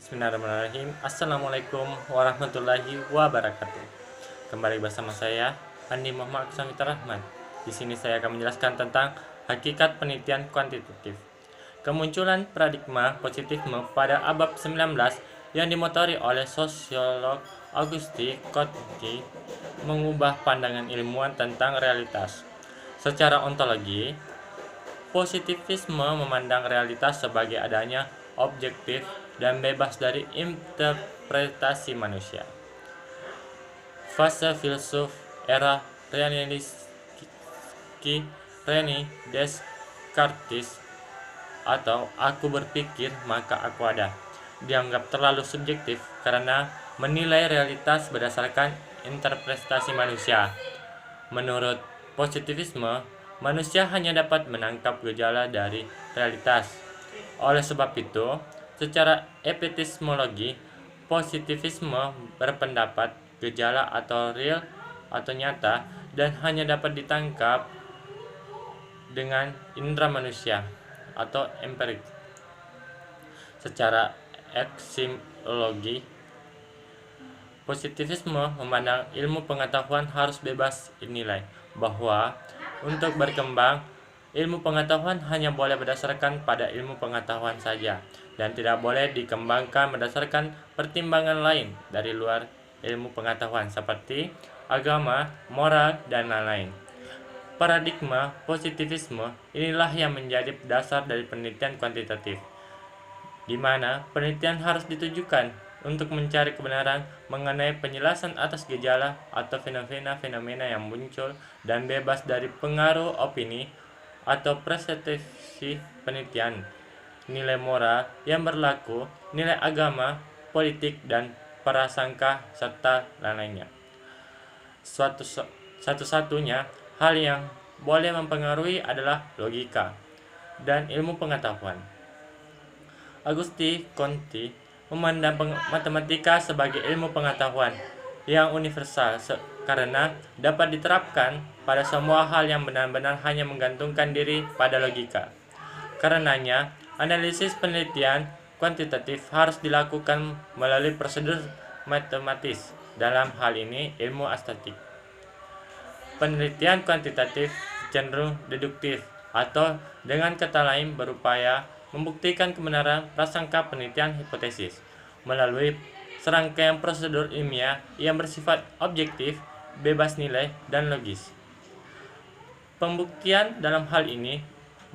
Bismillahirrahmanirrahim. Assalamualaikum warahmatullahi wabarakatuh. Kembali bersama saya Andi Muhammad Samita Rahman. Di sini saya akan menjelaskan tentang hakikat penelitian kuantitatif. Kemunculan paradigma positifisme pada abad 19 yang dimotori oleh sosiolog Auguste Comte mengubah pandangan ilmuwan tentang realitas. Secara ontologi, positivisme memandang realitas sebagai adanya objektif dan bebas dari interpretasi manusia. Fase filsuf era René Descartes atau aku berpikir maka aku ada dianggap terlalu subjektif karena menilai realitas berdasarkan interpretasi manusia. Menurut positivisme, manusia hanya dapat menangkap gejala dari realitas. Oleh sebab itu, secara epistemologi, positivisme berpendapat gejala atau real atau nyata dan hanya dapat ditangkap dengan indera manusia atau empirik. Secara eksiologi, positivisme memandang ilmu pengetahuan harus bebas dinilai, bahwa untuk berkembang, ilmu pengetahuan hanya boleh berdasarkan pada ilmu pengetahuan saja, dan tidak boleh dikembangkan berdasarkan pertimbangan lain dari luar ilmu pengetahuan seperti agama, moral, dan lain-lain. Paradigma positivisme inilah yang menjadi dasar dari penelitian kuantitatif, di mana penelitian harus ditujukan untuk mencari kebenaran mengenai penjelasan atas gejala atau fenomena-fenomena yang muncul dan bebas dari pengaruh opini atau persepsi penelitian, nilai moral yang berlaku, nilai agama, politik, dan prasangka, serta lain-lainnya. Satu-satunya hal yang boleh mempengaruhi adalah logika dan ilmu pengetahuan. Auguste Comte memandang matematika sebagai ilmu pengetahuan yang universal karena dapat diterapkan pada semua hal yang benar-benar hanya menggantungkan diri pada logika. Karenanya, analisis penelitian kuantitatif harus dilakukan melalui prosedur matematis, dalam hal ini ilmu statistik. Penelitian kuantitatif cenderung deduktif atau dengan kata lain berupaya membuktikan kebenaran prasangka penelitian hipotesis melalui serangkaian prosedur ilmiah yang bersifat objektif, bebas nilai, dan logis. Pembuktian dalam hal ini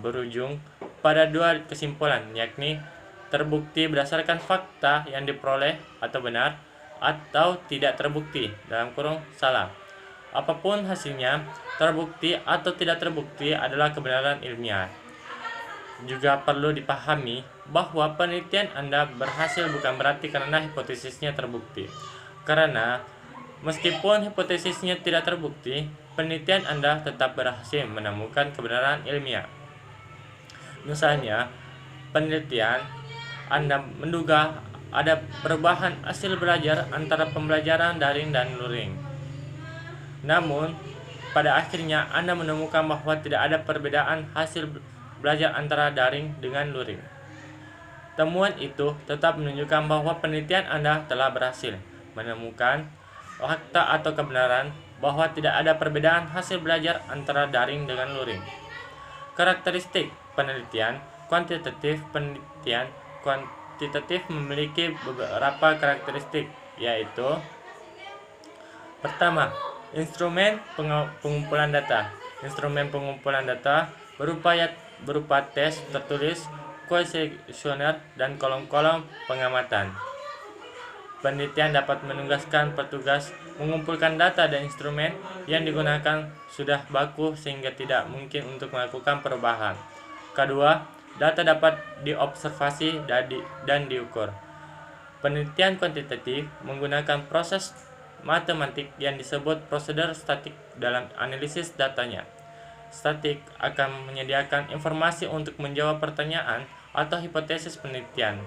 berujung pada dua kesimpulan, yakni terbukti berdasarkan fakta yang diperoleh atau benar, atau tidak terbukti (salah). Apapun hasilnya, terbukti atau tidak terbukti adalah kebenaran ilmiah. Juga perlu dipahami bahwa penelitian Anda berhasil bukan berarti karena hipotesisnya terbukti. Karena meskipun hipotesisnya tidak terbukti, penelitian Anda tetap berhasil menemukan kebenaran ilmiah. Misalnya, penelitian Anda menduga ada perubahan hasil belajar antara pembelajaran daring dan luring. Namun, pada akhirnya Anda menemukan bahwa tidak ada perbedaan hasil belajar antara daring dengan luring. Temuan itu tetap menunjukkan bahwa penelitian Anda telah berhasil menemukan fakta atau kebenaran bahwa tidak ada perbedaan hasil belajar antara daring dengan luring. Karakteristik penelitian kuantitatif. Penelitian kuantitatif memiliki beberapa karakteristik, yaitu: pertama, instrumen pengumpulan data. Instrumen pengumpulan data berupa tes tertulis, kuesioner, dan kolom-kolom pengamatan. Penelitian dapat menugaskan petugas mengumpulkan data dan instrumen yang digunakan sudah baku sehingga tidak mungkin untuk melakukan perubahan. Kedua, data dapat diobservasi dan diukur. Penelitian kuantitatif menggunakan proses matematik yang disebut prosedur statik dalam analisis datanya. Statik akan menyediakan informasi untuk menjawab pertanyaan atau hipotesis penelitian.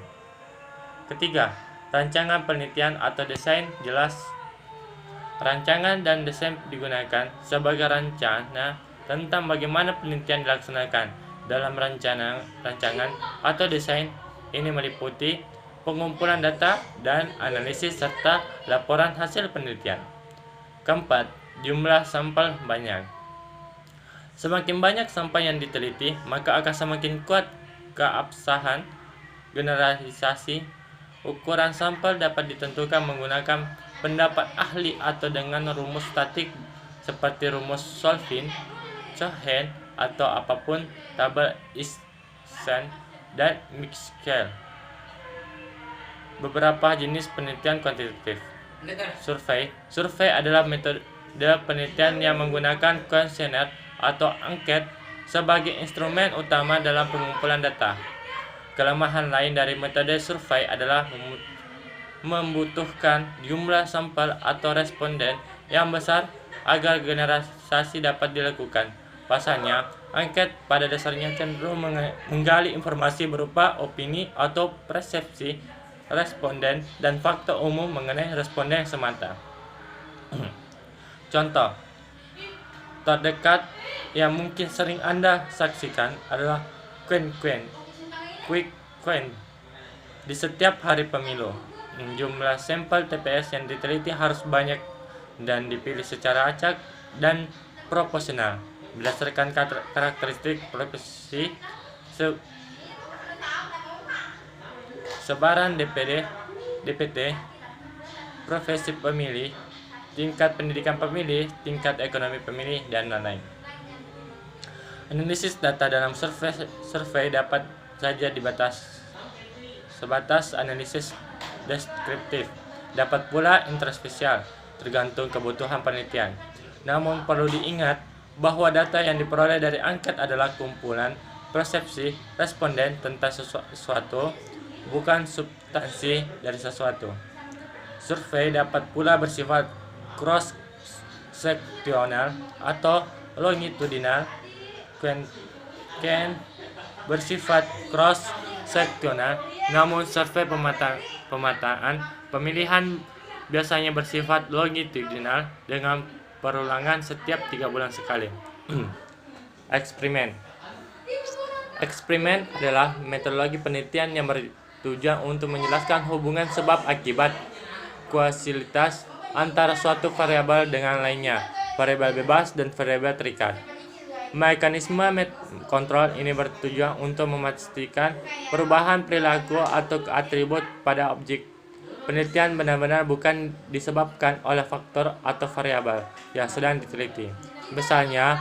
Ketiga, rancangan penelitian atau desain jelas. Rancangan dan desain digunakan sebagai rencana tentang bagaimana penelitian dilaksanakan. Dalam rancangan atau desain ini meliputi pengumpulan data dan analisis serta laporan hasil penelitian. Keempat, jumlah sampel banyak. Semakin banyak sampel yang diteliti, maka akan semakin kuat keabsahan generalisasi. Ukuran sampel dapat ditentukan menggunakan pendapat ahli atau dengan rumus statik seperti rumus Solvin, Cohen, atau apapun tabel Ising dan Mixkel. Beberapa jenis penelitian kuantitatif. Survei adalah metode penelitian yang menggunakan kuesioner atau angket sebagai instrumen utama dalam pengumpulan data. Kelemahan lain dari metode survei adalah membutuhkan jumlah sampel atau responden yang besar agar generalisasi dapat dilakukan. Pasalnya, angket pada dasarnya cenderung menggali informasi berupa opini atau persepsi responden dan fakta umum mengenai responden semata. Contoh terdekat yang mungkin sering Anda saksikan adalah quick count di setiap hari pemilu. Jumlah sampel TPS yang diteliti harus banyak dan dipilih secara acak dan proporsional berdasarkan karakteristik profesi, sebaran DPT, profesi pemilih, tingkat pendidikan pemilih, tingkat ekonomi pemilih, dan lain-lain. Analisis data dalam survei dapat saja sebatas analisis deskriptif, dapat pula introspeksial, tergantung kebutuhan penelitian. Namun perlu diingat bahwa data yang diperoleh dari angket adalah kumpulan persepsi responden tentang sesuatu, bukan substansi dari sesuatu. Survei dapat pula bersifat cross-seksional atau longitudinal. Ken bersifat cross-seksional, namun survei pemetaan pemilihan biasanya bersifat longitudinal dengan perulangan setiap 3 bulan sekali. Eksperimen adalah metodologi penelitian yang bertujuan untuk menjelaskan hubungan sebab akibat kausalitas antara suatu variabel dengan lainnya, variabel bebas dan variabel terikat. Mekanisme kontrol ini bertujuan untuk memastikan perubahan perilaku atau atribut pada objek. Penelitian benar-benar bukan disebabkan oleh faktor atau variabel yang sedang diteliti. Misalnya,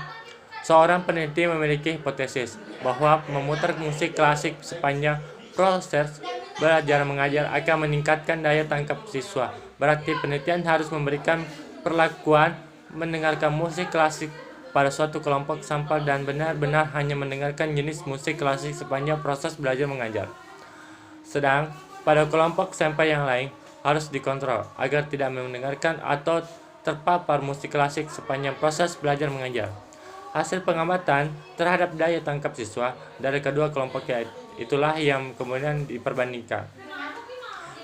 seorang peneliti memiliki hipotesis bahwa memutar musik klasik sepanjang proses belajar mengajar akan meningkatkan daya tangkap siswa. Berarti penelitian harus memberikan perlakuan mendengarkan musik klasik pada suatu kelompok sampel dan benar-benar hanya mendengarkan jenis musik klasik sepanjang proses belajar mengajar. Sedang pada kelompok sampel yang lain harus dikontrol agar tidak mendengarkan atau terpapar musik klasik sepanjang proses belajar mengajar. Hasil pengamatan terhadap daya tangkap siswa dari kedua kelompok itulah yang kemudian diperbandingkan.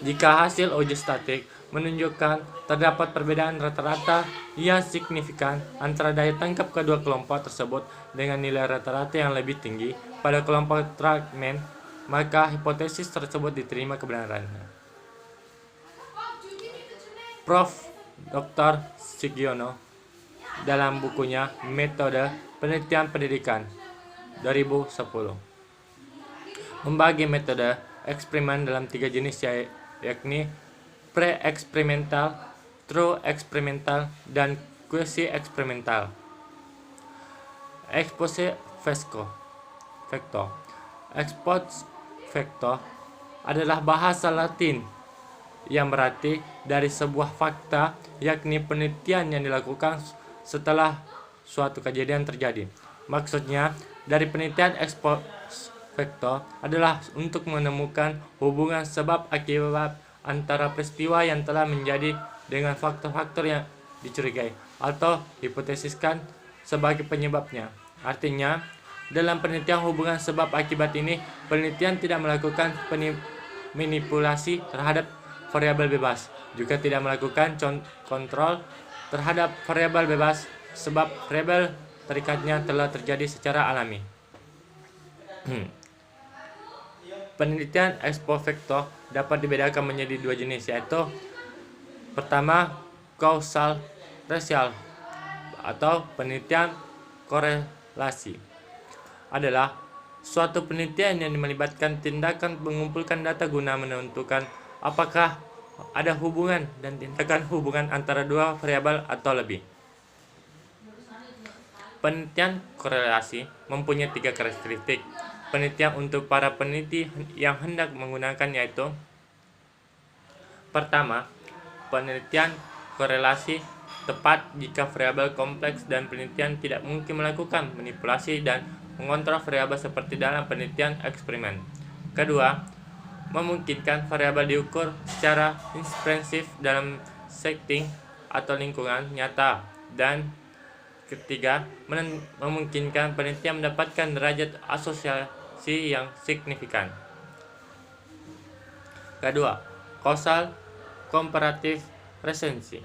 Jika hasil uji statik menunjukkan terdapat perbedaan rata-rata yang signifikan antara daya tangkap kedua kelompok tersebut dengan nilai rata-rata yang lebih tinggi pada kelompok fragmen, maka hipotesis tersebut diterima kebenarannya. Prof. Dr. Sugiono dalam bukunya Metode Penelitian Pendidikan 2010 membagi metode eksperimen dalam 3 jenis yakni pre-eksperimental, true eksperimental, dan quasi-eksperimental. Expose facto. Expose facto adalah bahasa Latin yang berarti dari sebuah fakta, yakni penelitian yang dilakukan setelah suatu kejadian terjadi. Maksudnya, dari penelitian ex post facto adalah untuk menemukan hubungan sebab akibat antara peristiwa yang telah menjadi dengan faktor-faktor yang dicurigai atau hipotesiskan sebagai penyebabnya. Artinya, dalam penelitian hubungan sebab akibat ini, penelitian tidak melakukan manipulasi terhadap variabel bebas, juga tidak melakukan kontrol terhadap variabel bebas sebab variabel terikatnya telah terjadi secara alami. Penelitian ex post facto dapat dibedakan menjadi dua jenis, yaitu pertama, kausal rasial atau penelitian korelasi adalah suatu penelitian yang melibatkan tindakan mengumpulkan data guna menentukan apakah ada hubungan dan tindakan hubungan antara dua variabel atau lebih. Penelitian korelasi mempunyai 3 karakteristik. Penelitian untuk para peneliti yang hendak menggunakan yaitu: pertama, penelitian korelasi tepat jika variabel kompleks dan penelitian tidak mungkin melakukan manipulasi dan mengontrol variabel seperti dalam penelitian eksperimen. Kedua, memungkinkan variabel diukur secara inspeksif dalam setting atau lingkungan nyata. Dan ketiga, memungkinkan penelitian mendapatkan derajat asosiasi yang signifikan. Kedua, kausal komparatif resensi.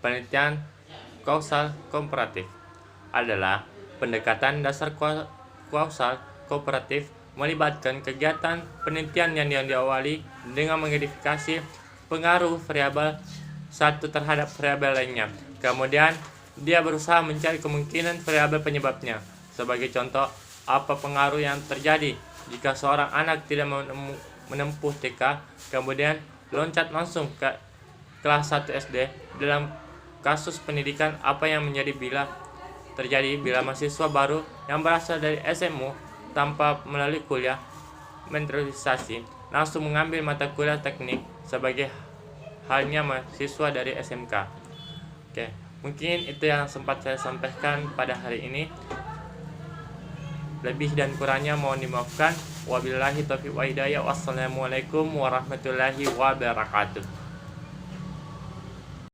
Penelitian kausal komparatif adalah pendekatan dasar kausal komparatif melibatkan kegiatan penelitian yang diawali dengan mengidentifikasi pengaruh variabel satu terhadap variabel lainnya. Kemudian, dia berusaha mencari kemungkinan variabel penyebabnya. Sebagai contoh, apa pengaruh yang terjadi jika seorang anak tidak menempuh TK, kemudian loncat langsung ke kelas 1 SD. Dalam kasus pendidikan, apa yang terjadi bila mahasiswa baru yang berasal dari SMU tanpa melalui kuliah menteralisasi langsung mengambil mata kuliah teknik sebagai halnya mahasiswa dari SMK. Oke, mungkin itu yang sempat saya sampaikan pada hari ini. Lebih dan kurangnya mohon dimaafkan. Wabillahi taufiq wa hidayah. Wassalamualaikum warahmatullahi wabarakatuh.